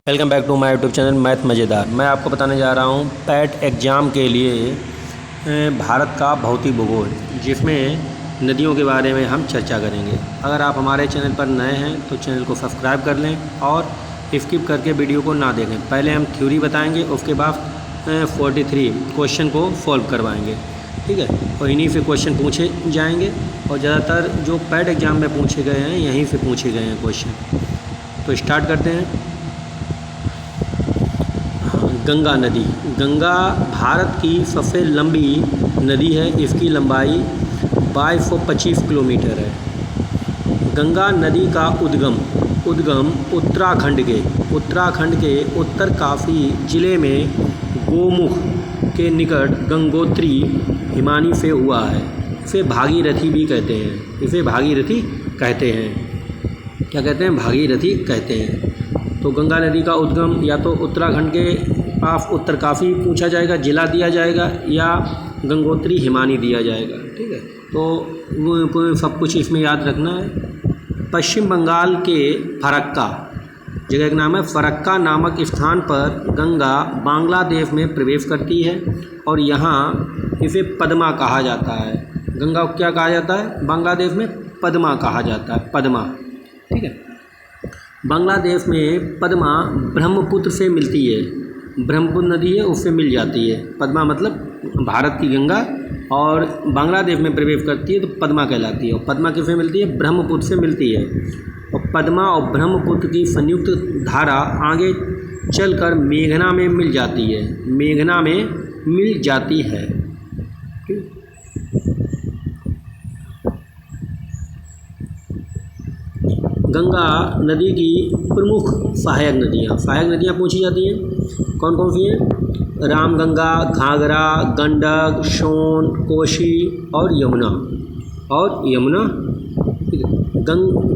Welcome back to my YouTube channel math मज़ेदार। मैं आपको बताने जा रहा हूँ पैट एग्ज़ाम के लिए भारत का भौतिक भूगोल, जिसमें नदियों के बारे में हम चर्चा करेंगे। अगर आप हमारे चैनल पर नए हैं तो चैनल को सब्सक्राइब कर लें और स्किप करके वीडियो को ना देखें। पहले हम थ्योरी बताएंगे, उसके बाद 43 क्वेश्चन को सॉल्व करवाएंगे, ठीक है। और इन्हीं से क्वेश्चन पूछे जाएंगे और ज़्यादातर जो पैट एग्ज़ाम में पूछे गए हैं यहीं से पूछे गए हैं क्वेश्चन। तो स्टार्ट करते हैं। गंगा नदी। गंगा भारत की सबसे लंबी नदी है। इसकी लंबाई 2225 किलोमीटर है। गंगा नदी का उद्गम उत्तराखंड के उत्तरकाशी जिले में गोमुख के निकट गंगोत्री हिमानी से हुआ है। इसे भागीरथी भी कहते हैं। इसे भागीरथी कहते हैं। क्या कहते हैं? भागीरथी कहते हैं। तो गंगा नदी का उद्गम या तो उत्तराखंड के पास उत्तरकाशी पूछा जाएगा, जिला दिया जाएगा, या गंगोत्री हिमानी दिया जाएगा, ठीक है। तो सब कुछ इसमें याद रखना है। पश्चिम बंगाल के फरक्का जगह का नाम है। फरक्का नामक स्थान पर गंगा बांग्लादेश में प्रवेश करती है और यहाँ इसे पद्मा कहा जाता है। गंगा को क्या कहा जाता है? बांग्लादेश में पद्मा कहा जाता है। पद्मा, ठीक है। बांग्लादेश में पद्मा ब्रह्मपुत्र से मिलती है। ब्रह्मपुत्र नदी है, उससे मिल जाती है। पद्मा मतलब भारत की गंगा, और बांग्लादेश में प्रवेश करती है तो पद्मा कहलाती है। और पद्मा किससे मिलती है? ब्रह्मपुत्र से मिलती है। और पद्मा और ब्रह्मपुत्र की संयुक्त धारा आगे चलकर मेघना में मिल जाती है। मेघना में मिल जाती है। गंगा नदी की प्रमुख सहायक नदियाँ पूछी जाती हैं। कौन कौन सी हैं? रामगंगा, घाघरा, गंडक, सोन, कोसी और यमुना।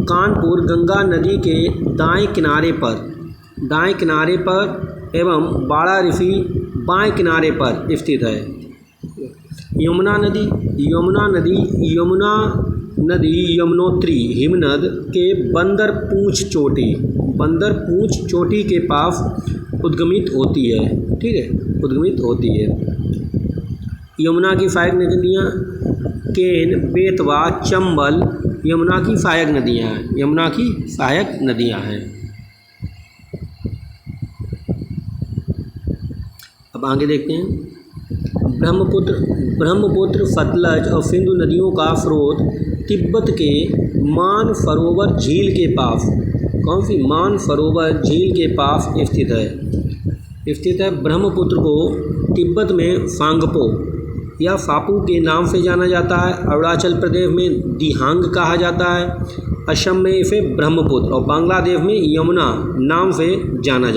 कानपुर गंगा नदी के दाएं किनारे पर एवं बाड़ा-ऋषि बाएं किनारे पर स्थित है। यमुना नदी यमुनोत्री हिमनद के बंदरपूंछ चोटी के पास उद्गमित होती है, ठीक है, उद्गमित होती है। यमुना की सहायक नदियाँ केन, बेतवा, चंबल यमुना की सहायक नदियाँ हैं। अब आगे देखते हैं। ब्रह्मपुत्र, सतलज और सिंधु नदियों का स्रोत तिब्बत के मानसरोवर झील के पास, कौन सी? मानसरोवर झील के पास स्थित है। ब्रह्मपुत्र को तिब्बत में सांगपो या फापू के नाम से जाना जाता है। अरुणाचल प्रदेश में दिहांग कहा जाता है। असम में इसे ब्रह्मपुत्र और बांग्लादेश में यमुना नाम से जाना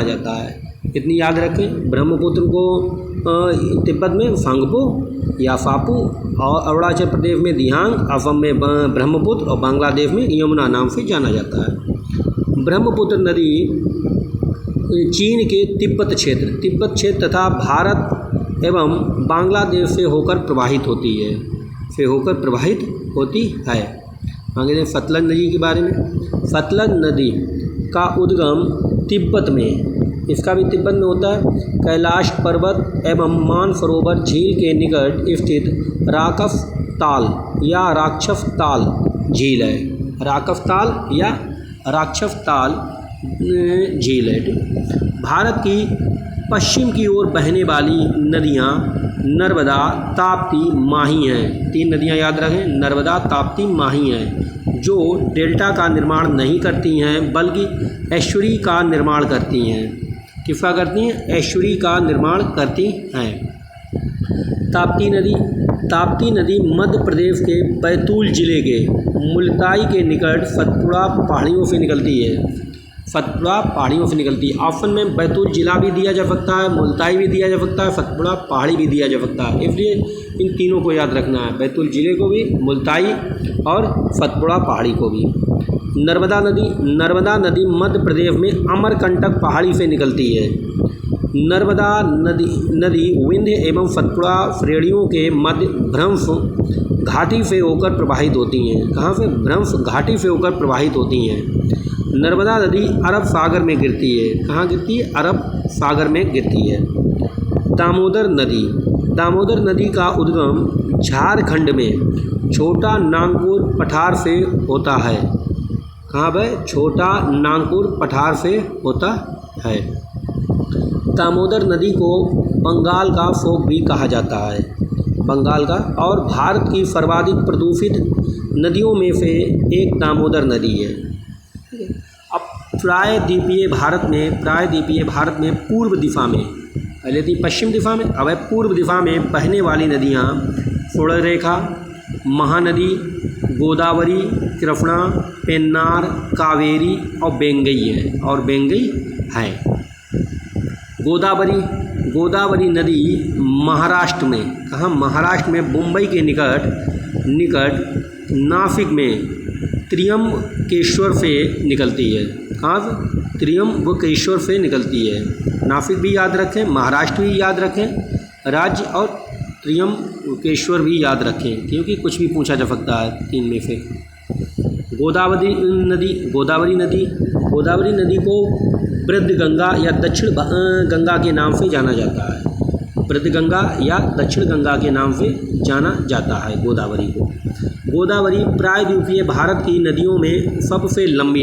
जाता है। इतनी याद रखें। ब्रह्मपुत्र को तिब्बत में सांगपो या फापू, और अरुणाचल प्रदेश में दिहांग, असम में ब्रह्मपुत्र और बांग्लादेश में यमुना नाम से जाना जाता है। ब्रह्मपुत्र नदी चीन के तिब्बत क्षेत्र तथा भारत एवं बांग्लादेश से होकर प्रवाहित होती है। आगे सतलज नदी के बारे में। सतलज नदी का उद्गम तिब्बत में, इसका भी तिब्बत में होता है। कैलाश पर्वत एवं मानसरोवर झील के निकट स्थित राकफताल या राक्षसताल झील है। राक्षसताल झील है। भारत की पश्चिम की ओर बहने वाली नदियाँ नर्मदा, ताप्ती, माही हैं। 3 नदियाँ याद रखें, नर्मदा, ताप्ती, माही हैं, जो डेल्टा का निर्माण नहीं करती हैं बल्कि एस्चुरी का निर्माण करती हैं। किसका करती हैं? एस्चुरी का निर्माण करती हैं। ताप्ती नदी मध्य प्रदेश के बैतूल जिले के मुल्ताई के निकट सतपुड़ा पहाड़ियों से निकलती है। ऑप्शन में बैतूल जिला भी दिया जा सकता है, मुल्ताई भी दिया जा सकता है, सतपुड़ा पहाड़ी भी दिया जा सकता है। इसलिए इन तीनों को याद रखना है, बैतूल जिले को भी, मुल्ताई और सतपुड़ा पहाड़ी को भी। नर्मदा नदी मध्य प्रदेश में अमरकंटक पहाड़ी से निकलती है। नर्मदा नदी विंध्य एवं सतपुड़ा श्रेणियों के मध्य भ्रंश घाटी से होकर प्रवाहित होती हैं। कहाँ से? भ्रंश घाटी से होकर प्रवाहित होती हैं। नर्मदा नदी अरब सागर में गिरती है। कहाँ गिरती है? अरब सागर में गिरती है। दामोदर नदी, दामोदर नदी का उद्गम झारखंड में छोटा नागपुर पठार से होता है। कहाँ पर? छोटा नागपुर पठार से होता है। दामोदर नदी को बंगाल का फोक भी कहा जाता है, बंगाल का। और भारत की सर्वाधिक प्रदूषित नदियों में से एक दामोदर नदी है। अब प्रायद्वीपीय भारत में पूर्व दिशा में, पहले थी पश्चिम दिशा में, अब है पूर्व दिशा में बहने वाली नदियाँ सुवर्णरेखा, महानदी, गोदावरी, कृष्णा, पेन्नार, कावेरी और बेंगई है। गोदावरी नदी महाराष्ट्र में, कहाँ? महाराष्ट्र में मुंबई के निकट नासिक में त्र्यंबकेश्वर से निकलती है। कहाँ से? त्र्यंबकेश्वर से निकलती है। नासिक भी याद रखें, महाराष्ट्र भी याद रखें राज्य, और त्र्यंबकेश्वर भी याद रखें, क्योंकि कुछ भी पूछा जा सकता है तीन में से। गोदावरी नदी को वृद्ध गंगा या दक्षिण गंगा के नाम से जाना जाता है। वृद्ध गंगा या दक्षिण गंगा के नाम से जाना जाता है गोदावरी को। गोदावरी प्रायद्वीपीय भारत की नदियों में सबसे लंबी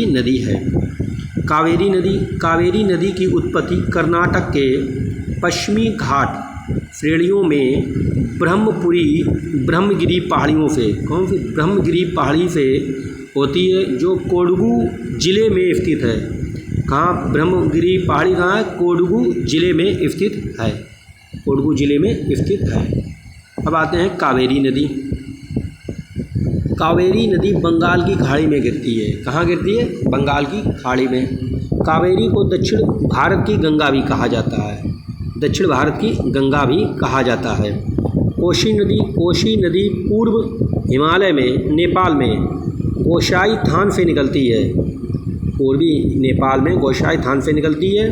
नदी है। कावेरी नदी की उत्पत्ति कर्नाटक के पश्चिमी घाट श्रेणियों में ब्रह्मगिरी पहाड़ियों से, कौन सी? ब्रह्मगिरी पहाड़ी से होती है, जो कोडगू जिले में स्थित है। कहाँ? ब्रह्मगिरी पहाड़ी कहाँ है? कोडगू जिले में स्थित है। अब आते हैं कावेरी नदी बंगाल की खाड़ी में गिरती है। कहाँ गिरती है? बंगाल की खाड़ी में। कावेरी को दक्षिण भारत की गंगा भी कहा जाता है। कोशी नदी पूर्व हिमालय में नेपाल में गोसाई थान से निकलती है। पूर्वी नेपाल में गोसाई थान से निकलती है।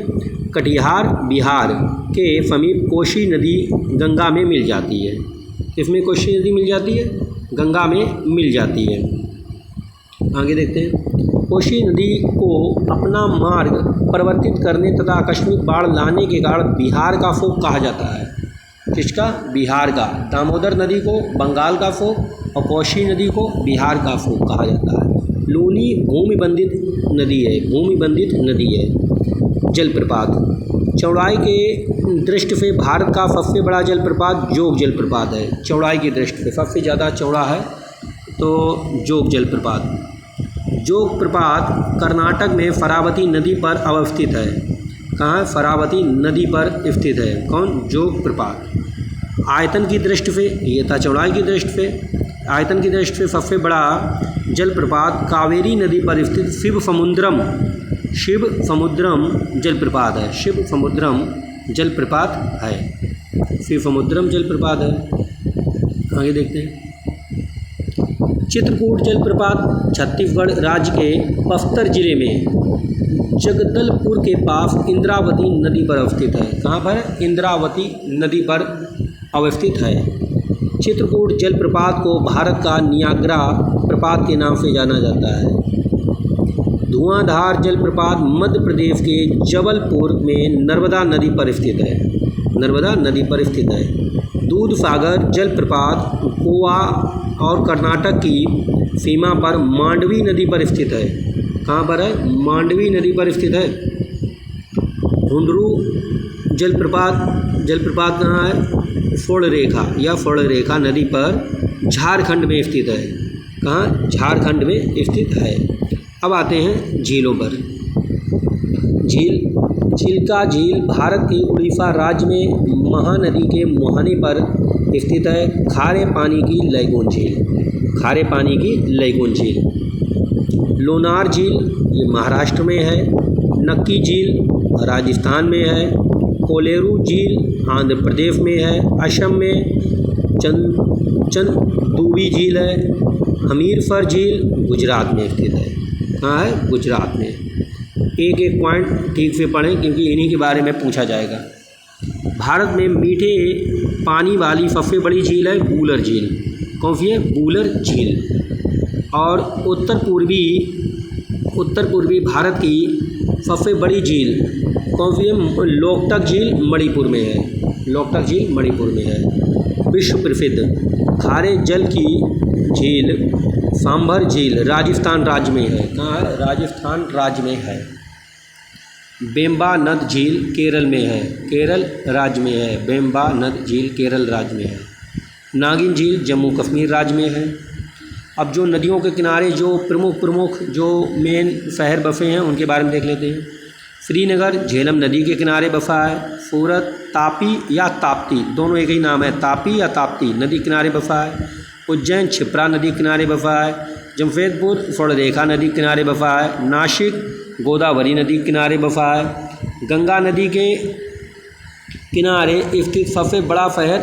कटिहार बिहार के समीप कोशी नदी गंगा में मिल जाती है। किसमें कोशी नदी मिल जाती है? गंगा में मिल जाती है। आगे देखते हैं। कोशी नदी को अपना मार्ग परिवर्तित करने तथा आकस्मिक बाढ़ लाने के कारण बिहार का फोक कहा जाता है। किसका? बिहार का। दामोदर नदी को बंगाल का फोक और कोशी नदी को बिहार का फोक कहा जाता है। लूनी भूमिबंधित नदी है। जलप्रपात, चौड़ाई के दृष्टि से भारत का सबसे बड़ा जलप्रपात जोग जलप्रपात है। चौड़ाई की दृष्टि से सबसे ज़्यादा चौड़ा है तो जोग जलप्रपात। जोग प्रपात कर्नाटक में शरावती नदी पर अवस्थित है। कहाँ? शरावती नदी पर स्थित है। कौन? जोग प्रपात। आयतन की दृष्टि से, ये था चौड़ाई की दृष्टि से, आयतन की दृष्टि से सबसे बड़ा जलप्रपात कावेरी नदी पर स्थित शिव समुद्रम जलप्रपात है। शिव समुद्रम जलप्रपात है। आगे देखते हैं। चित्रकूट जलप्रपात छत्तीसगढ़ राज्य के बस्तर जिले में जगदलपुर के पास इंद्रावती नदी पर अवस्थित है। कहाँ पर? इंद्रावती नदी पर अवस्थित है। चित्रकूट जलप्रपात को भारत का नियाग्रा प्रपात के नाम से जाना जाता है। धुआंधार जलप्रपात मध्य प्रदेश के जबलपुर में नर्मदा नदी पर स्थित है। दूधसागर जलप्रपात गोवा और कर्नाटक की सीमा पर मांडवी नदी पर स्थित है। कहाँ पर है? मांडवी नदी पर स्थित है। हुंडरू जलप्रपात कहाँ है? स्वर्ण नदी पर झारखंड में स्थित है। कहाँ? झारखंड में स्थित है। अब आते हैं झीलों पर। चिल्का झील भारत के उड़ीसा राज्य में महानदी के मुहाने पर स्थित है। खारे पानी की लैगून झील। लोनार झील ये महाराष्ट्र में है। नक्की झील राजस्थान में है। कोलेरू झील आंध्र प्रदेश में है। असम में चंदूबी झील है। हमीरसर झील गुजरात में स्थित है। कहाँ है? गुजरात में। एक पॉइंट ठीक से पढ़ें क्योंकि इन्हीं के बारे में पूछा जाएगा। भारत में मीठे पानी वाली सबसे बड़ी झील है वूलर झील। कौन सी है? वूलर झील। और उत्तर पूर्वी भारत की सबसे बड़ी झील कौन सी है? लोकटक झील मणिपुर में है। लोकटक झील मणिपुर में है। विश्व प्रसिद्ध खारे जल की झील सांभर झील राजस्थान राज्य में है। कहाँ है? राजस्थान राज्य में है। वेम्बानद झील केरल में है। केरल राज्य में है। वेम्बानद झील केरल राज्य में है। नागिन झील जम्मू कश्मीर राज्य में है। अब जो नदियों के किनारे जो प्रमुख जो मेन शहर बसे हैं उनके बारे में देख लेते हैं। श्रीनगर झेलम नदी के किनारे बसा है। सूरत तापी या ताप्ती दोनों एक ही नाम है, तापी या ताप्ती नदी किनारे बसा है। उज्जैन क्षिप्रा नदी किनारे बसा है। जमशेदपुर स्वर्णरेखा नदी किनारे बसा है। नासिक गोदावरी नदी किनारे बसा है। गंगा नदी के किनारे स्थित सबसे बड़ा शहर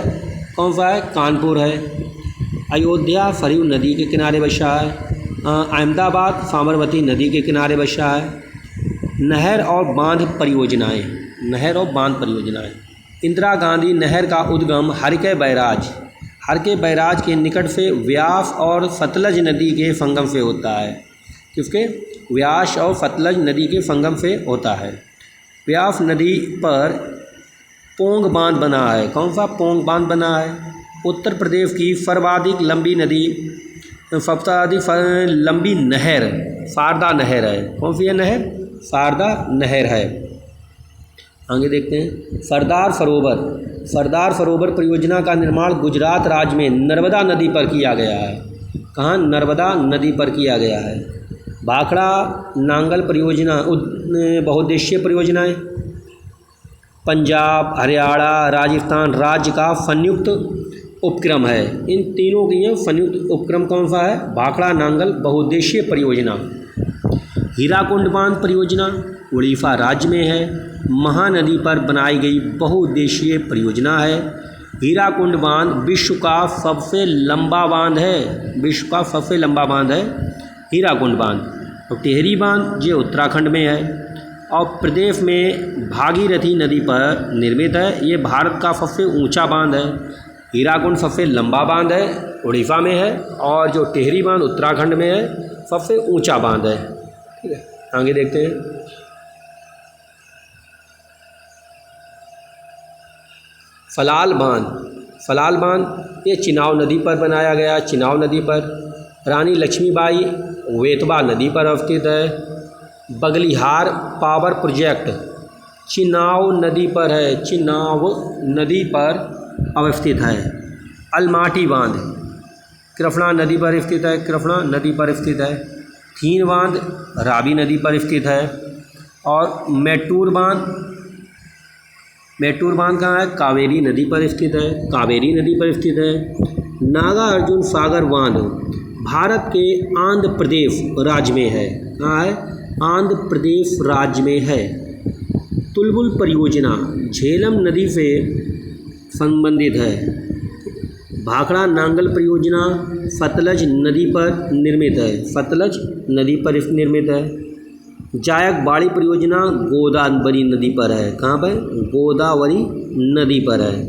कौन सा है? कानपुर है। अयोध्या सरयू नदी के किनारे बसा है। अहमदाबाद साबरमती नदी के किनारे बसा है। नहर और बांध परियोजनाएं। इंदिरा गांधी नहर का उद्गम हरके बैराज के निकट से व्यास और सतलज नदी के संगम से होता है। किसके? व्यास और सतलज नदी के संगम से होता है। व्यास नदी पर पोंग बांध बना है। कौन सा पोंग बांध बना है? उत्तर प्रदेश की सर्वाधिक लंबी नहर शारदा नहर है। कौन सी है नहर? शारदा नहर है। आगे देखते हैं। सरदार सरोवर परियोजना का निर्माण गुजरात राज्य में नर्मदा नदी पर किया गया है। कहाँ? नर्मदा नदी पर किया गया है। भाखड़ा नांगल परियोजना बहुउद्देशीय परियोजनाएं पंजाब, हरियाणा, राजस्थान राज्य का संयुक्त उपक्रम है। इन तीनों की संयुक्त उपक्रम कौन सा है? भाखड़ा नांगल बहुउद्देशीय परियोजना। हीराकुंड बांध परियोजना उड़ीसा राज्य में है। महानदी पर बनाई गई बहुउद्देशीय परियोजना है। हीराकुंड बांध विश्व का सबसे लंबा बांध है हीराकुंड बांध। और टिहरी बांध ये उत्तराखंड में है और प्रदेश में भागीरथी नदी पर निर्मित है। ये भारत का सबसे ऊंचा बांध है। हीराकुंड सबसे लंबा बांध है, उड़ीसा में है, और जो टिहरी बांध उत्तराखंड में है, सबसे ऊंचा बांध है। ठीक है, आगे देखते हैं। फलाल बांध ये चिनाव नदी पर बनाया गया। चिनाव नदी पर रानी लक्ष्मीबाई वेतवा नदी पर अवस्थित है। बगलिहार पावर प्रोजेक्ट चिनाव नदी पर है। चिनाव नदी पर अवस्थित है। अलमाटी बांध कृष्णा नदी पर स्थित है। कृष्णा नदी पर स्थित है। थीन बांध रावी नदी पर स्थित है। और मेट्टूर बांध कहाँ है? कावेरी नदी पर स्थित है। कावेरी नदी पर स्थित है। नागार्जुन सागर बांध भारत के आंध्र प्रदेश राज्य में है। कहाँ है? आंध्र प्रदेश राज्य में है। तुलबुल परियोजना झेलम नदी से संबंधित है। भाखड़ा नांगल परियोजना सतलज नदी पर निर्मित है। जायकवाड़ी परियोजना गोदावरी नदी पर है। कहाँ पर? गोदावरी नदी पर है।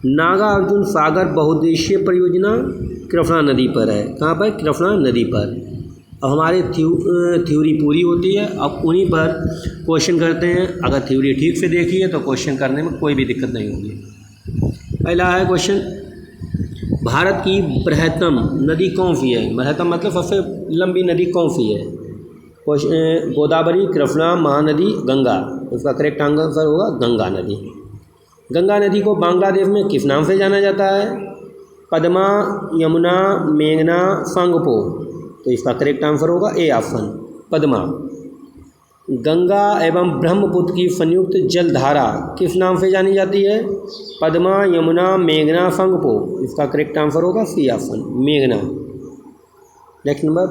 नागार्जुन सागर बहुउद्देशीय परियोजना कृष्णा नदी पर है। कहाँ पर? कृष्णा नदी पर। अब हमारी थ्योरी पूरी होती है। अब उन्हीं पर क्वेश्चन करते हैं। अगर थ्योरी ठीक से देखी है तो क्वेश्चन करने में कोई भी दिक्कत नहीं होगी। पहला है क्वेश्चन, भारत की बृहत्तम नदी कौन सी है? बृहत्तम मतलब सबसे लंबी नदी कौन सी है? गोदावरी, कृष्णा, महानदी, गंगा। इसका करेक्ट आंसर होगा गंगा नदी। गंगा नदी को बांग्लादेश में किस नाम से जाना जाता है? पद्मा, यमुना, मेघना, संगपो। तो इसका करेक्ट आंसर होगा ए ऑप्शन, पद्मा। गंगा एवं ब्रह्मपुत्र की संयुक्त जलधारा किस नाम से जानी जाती है? पद्मा, यमुना, मेघना, संगपो। इसका करेक्ट आंसर होगा सी ऑप्शन, मेघना। नेक्स्ट नंबर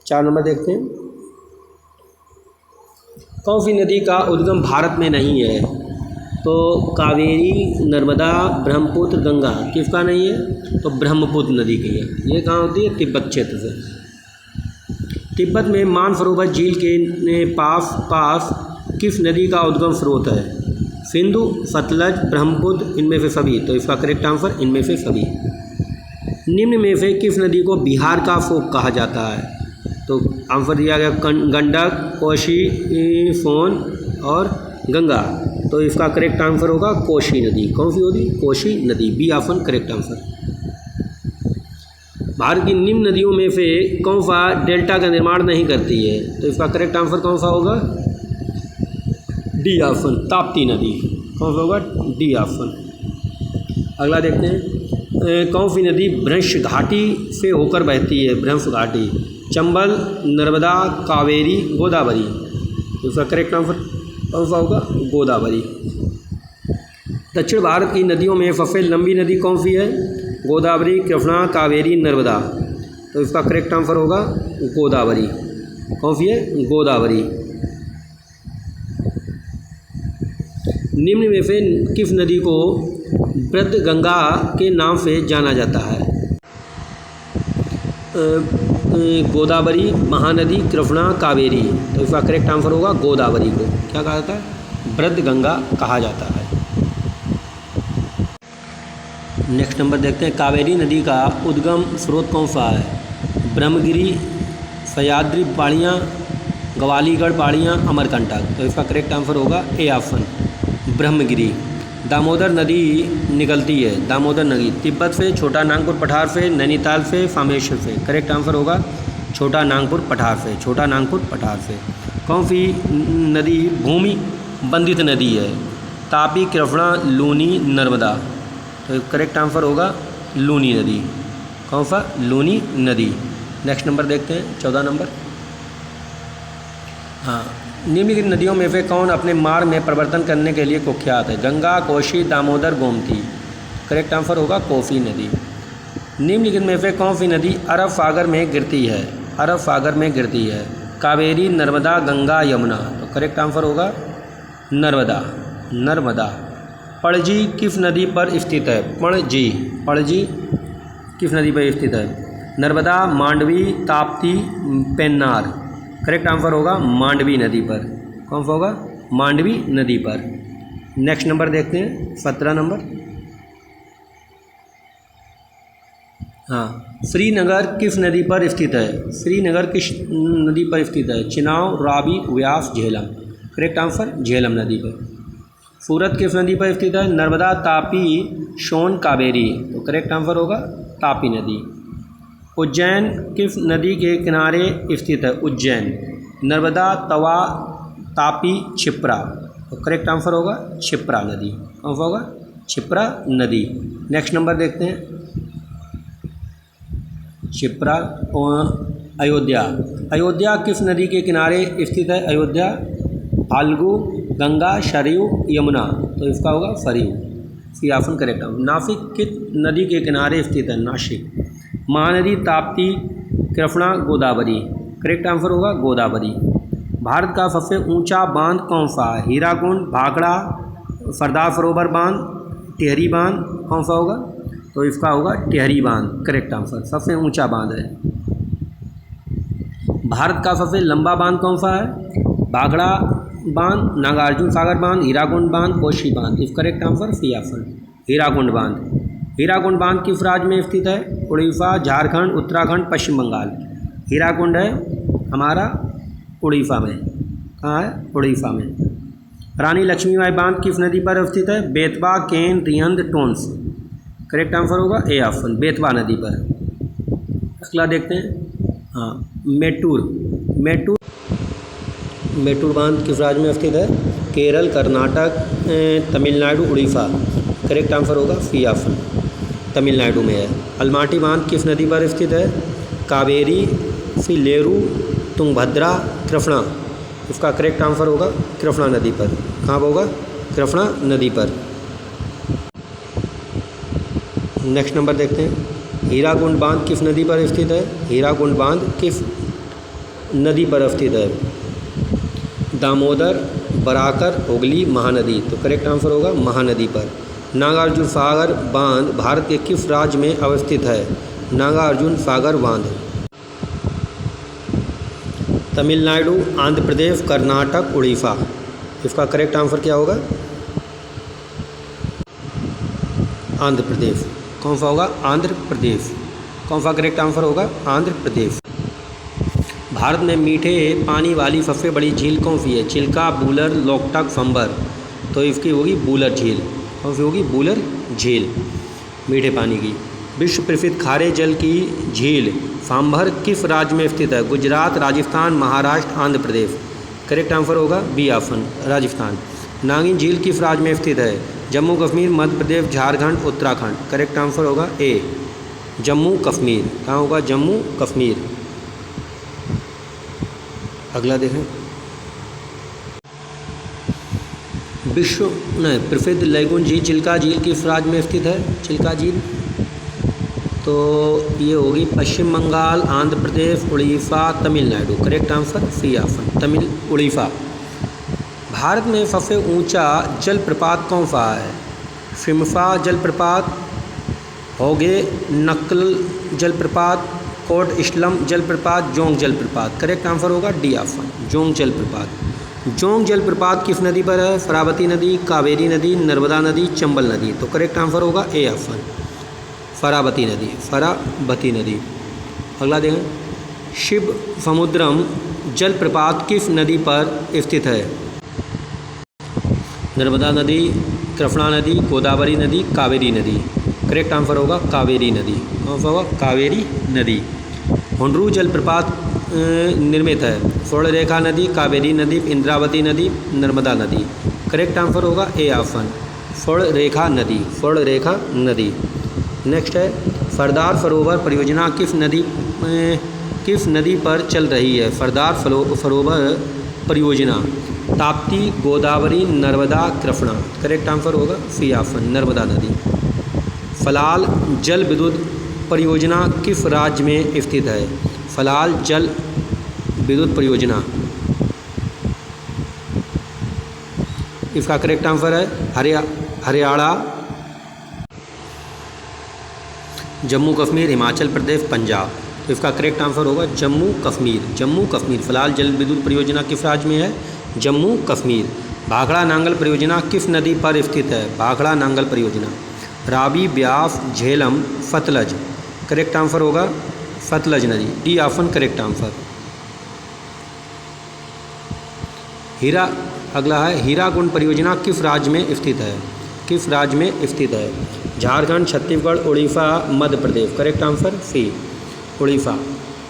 4 नंबर देखते हैं। कौन सी नदी का उद्गम भारत में नहीं है? तो कावेरी, नर्मदा, ब्रह्मपुत्र, गंगा। किसका नहीं है? तो ब्रह्मपुत्र नदी की है। ये कहाँ होती है? तिब्बत क्षेत्र से। तिब्बत में मानसरोवर झील के पास किस नदी का उद्गम स्रोत है? सिंधु, सतलज, ब्रह्मपुत्र, इनमें से सभी। तो इसका करेक्ट आंसर इनमें से सभी। निम्न में से किस नदी को बिहार का फोक कहा जाता है? तो आंसर दिया गया गंडक, कोसी, सोन और गंगा। तो इसका करेक्ट आंसर होगा कोसी नदी। कौन सी होगी? कोसी नदी। B option correct answer. Bharat की निम्न नदियों में से कौन सा डेल्टा का निर्माण नहीं करती है? तो इसका करेक्ट आंसर कौन सा होगा? डी ऑप्शन ताप्ती नदी। कौन सा होगा? D option. अगला देखते हैं, कौन सी नदी भ्रंश घाटी से होकर बहती है? भ्रंश घाटी, चंबल, नर्मदा, कावेरी, गोदावरी। इसका करेक्ट आंसर कौन सा होगा? गोदावरी। दक्षिण भारत की नदियों में सबसे लंबी नदी कौन सी है? गोदावरी, कृष्णा, कावेरी, नर्मदा। तो इसका करेक्ट आंसर होगा गोदावरी। कौन सी है? गोदावरी। निम्न में से किस नदी को वृद्ध गंगा के नाम से जाना जाता है? गोदावरी, महानदी, कृष्णा, कावेरी। तो इसका करेक्ट आंसर होगा गोदावरी को क्या कहा जाता है? वृद्ध गंगा कहा जाता है। नेक्स्ट नंबर देखते हैं, कावेरी नदी का उद्गम स्रोत कौन सा है? ब्रह्मगिरी, सह्याद्री पहाड़ियाँ, ग्वालियर पहाड़ियाँ, अमरकंटक। तो इसका करेक्ट आंसर होगा ए ऑप्शन ब्रह्मगिरी। दामोदर नदी निकलती है, दामोदर नदी तिब्बत से, छोटा नागपुर पठार से, नैनीताल से, सामेश्वर से। करेक्ट आंसर होगा छोटा नागपुर पठार से, छोटा नागपुर पठार से। कौन सी नदी भूमि बंधित नदी है? तापी, कृष्णा, लूनी, नर्मदा। तो करेक्ट आंसर होगा लूनी नदी। कौन सा? लूनी नदी। नेक्स्ट नंबर देखते हैं, 14 नंबर। हाँ, निम्नलिखित नदियों में से कौन अपने मार्ग में परिवर्तन करने के लिए कुख्यात है? गंगा, कोसी, दामोदर, गोमती। करेक्ट आंसर होगा कोसी नदी। निम्नलिखित में से कौन सी नदी अरब सागर में गिरती है? अरब सागर में गिरती है। कावेरी, नर्मदा, गंगा, यमुना। तो करेक्ट आंसर होगा नर्मदा, नर्मदा। पणजी किस नदी पर स्थित है? पणजी, पणजी किस नदी पर स्थित है? नर्मदा, मांडवी, ताप्ती, पेन्नार। करेक्ट आंसर होगा मांडवी नदी पर। कौन सा होगा? मांडवी नदी पर। नेक्स्ट नंबर देखते हैं, 17 नंबर। हाँ, श्रीनगर किस नदी पर स्थित है? श्रीनगर किस नदी पर स्थित है? चिनाब, रावी, व्यास, झेलम। करेक्ट आंसर झेलम नदी पर। सूरत किस नदी पर स्थित है? नर्मदा, तापी, सोन, कावेरी। तो करेक्ट आंसर होगा तापी नदी। उज्जैन किस नदी के किनारे स्थित है? उज्जैन, नर्मदा, तवा, तापी, क्षिप्रा। तो करेक्ट आंसर होगा क्षिप्रा नदी। कौन सा होगा? क्षिप्रा नदी। नेक्स्ट नंबर देखते हैं, क्षिप्रा और अयोध्या। अयोध्या किस नदी के किनारे स्थित है? अयोध्या, फाल्गु, गंगा, सरयू, यमुना। तो इसका होगा सरयू। सी ऑप्शन करेक्ट है। नासिक किस नदी के किनारे स्थित है? नासिक। महानदी, ताप्ती, कृष्णा, गोदावरी। करेक्ट आंसर होगा गोदावरी। भारत का सबसे ऊंचा बांध कौन सा है? हीराकुंड, भाखड़ा, सरदार सरोवर बांध, टिहरी बांध। कौन सा होगा? तो इसका होगा टिहरी बांध। करेक्ट आंसर, सबसे ऊंचा बांध है। भारत का सबसे लंबा बांध कौन सा है? भाखड़ा बांध, नागार्जुन सागर बांध, हीराकुंड बांध, कोसी बांध। इस correct answer C option Hirakud बांध। हीराकुंड बांध किस राज्य में स्थित है? उड़ीसा, झारखंड, उत्तराखंड, पश्चिम बंगाल। हीराकुंड है हमारा उड़ीसा में। कहाँ है? उड़ीसा में। रानी लक्ष्मीबाई बांध किस नदी पर स्थित है? बेतवा, केन, रिहंद, टोंस। करेक्ट आंसर होगा ए ऑप्शन बेतवा नदी पर। अगला देखते हैं, हाँ, मेट्टूर। मेट्टूर मेट्टूर बांध किस राज्य में स्थित है? केरल, कर्नाटक, तमिलनाडु, उड़ीसा। करेक्ट आंसर होगा सी ऑप्शन तमिलनाडु में है। अलमाटी बांध किस नदी पर स्थित है? कावेरी, सिलेरू, तुंगभद्रा, कृष्णा। इसका करेक्ट आंसर होगा कृष्णा नदी पर। कहाँ होगा? कृष्णा नदी पर। नेक्स्ट नंबर देखते हैं, हीराकुंड बांध किस नदी पर स्थित है? हीराकुंड बांध किस नदी पर स्थित है? दामोदर, बराकर, हुगली, महानदी। तो करेक्ट आंसर होगा महानदी पर। नागार्जुन सागर बांध भारत के किस राज्य में अवस्थित है? नागार्जुन सागर बांध तमिलनाडु, आंध्र प्रदेश, कर्नाटक, उड़ीसा। इसका करेक्ट आंसर क्या होगा? आंध्र प्रदेश। कौन सा होगा? आंध्र प्रदेश। कौन सा करेक्ट आंसर होगा? आंध्र प्रदेश। भारत में मीठे पानी वाली सबसे बड़ी झील कौन सी है? चिल्का, बूलर, लोकटक, फंबर। तो इसकी होगी बूलर झील। कौन सी होगी? बूलर झील, मीठे पानी की। विश्व प्रसिद्ध खारे जल की झील सांभर किस राज्य में स्थित है? गुजरात, राजस्थान, महाराष्ट्र, आंध्र प्रदेश। करेक्ट आंसर होगा बी ऑप्शन, राजस्थान। नागिन झील किस राज्य में स्थित है? जम्मू कश्मीर, मध्य प्रदेश, झारखंड, उत्तराखंड। करेक्ट आंसर होगा ए, जम्मू कश्मीर। कहाँ होगा? जम्मू कश्मीर। अगला देखें। विश्व प्रसिद्ध लैगून झील चिल्का झील किस राज्य में स्थित है? चिल्का झील तो ये होगी Paschim Bangal, Andhra Pradesh, Orissa, Tamil Nadu. Correct answer C option, Orissa. Bharat में सबसे ऊंचा जलप्रपात कौन सा है? सिमफा जलप्रपात, होगे नक्ल जलप्रपात, कोट इस्लम जलप्रपात, जोंग जलप्रपात। करेक्ट आंसर होगा डी ऑप्शन, जोंग जलप्रपात। जोंग जलप्रपात किस नदी पर है? शरावती नदी, कावेरी नदी, नर्मदा नदी, चंबल नदी। तो करेक्ट आंसर होगा ए ऑप्शन, शरावती नदी, शरावती नदी। अगला देखें। शिव समुद्रम जलप्रपात किस नदी पर स्थित है? नर्मदा नदी, कृष्णा नदी, गोदावरी नदी, कावेरी नदी। करेक्ट आंसर होगा कावेरी नदी। कौन सा होगा? कावेरी नदी। हुंड्रू जलप्रपात निर्मित है? स्वर्णरेखा नदी, कावेरी नदी, इंद्रावती नदी, नर्मदा नदी। करेक्ट आंसर होगा ए ऑप्शन, स्वर्णरेखा नदी, स्वर्णरेखा नदी। नेक्स्ट है, सरदार सरोवर परियोजना किस नदी पर चल रही है? सरदार सरोवर परियोजना ताप्ती, गोदावरी, नर्मदा, कृष्णा। करेक्ट आंसर होगा सी ऑप्शन, नर्मदा नदी। फलाल जल विद्युत परियोजना किस राज्य में स्थित है? फलाल जल विद्युत परियोजना, इसका करेक्ट आंसर है हरियाणा, जम्मू कश्मीर, हिमाचल प्रदेश, पंजाब। तो इसका करेक्ट आंसर होगा जम्मू कश्मीर, जम्मू कश्मीर। फिलहाल जल विद्युत परियोजना किस राज्य में है? जम्मू कश्मीर। भाखड़ा नांगल परियोजना किस नदी पर स्थित है? भाखड़ा नांगल परियोजना रावी, ब्यास, झेलम, सतलज। करेक्ट आंसर होगा सतलज नदी, डी ऑप्शन करेक्ट आंसर। अगला है, हीराकुंड परियोजना किस राज्य में स्थित है? किस राज्य में स्थित है? Jharkhand, Chhattisgarh, Orissa, Madhya Pradesh. Correct answer C, Orissa.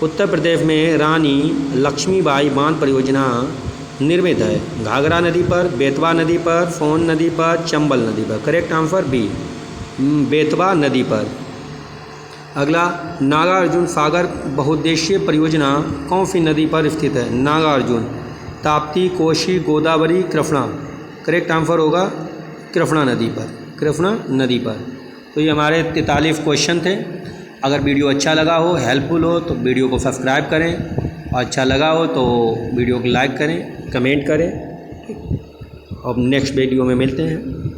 Uttar Pradesh में रानी लक्ष्मीबाई बांध परियोजना निर्मित है? घाघरा नदी पर, बेतवा नदी पर, सोन नदी पर, चंबल नदी पर। करेक्ट आंसर बी, बेतवा नदी पर। अगला, नागार्जुन सागर बहुउद्देशीय परियोजना कौन सी नदी पर स्थित है? नागार्जुन, ताप्ती, कोशी, गोदावरी, कृष्णा। करेक्ट आंसर होगा कृष्णा नदी पर, कृष्णा नदी पर। तो ये हमारे 43 क्वेश्चन थे। अगर वीडियो अच्छा लगा हो, हेल्पफुल हो, तो वीडियो को सब्सक्राइब करें, और अच्छा लगा हो तो वीडियो को लाइक करें, कमेंट करें। अब नेक्स्ट वीडियो में मिलते हैं।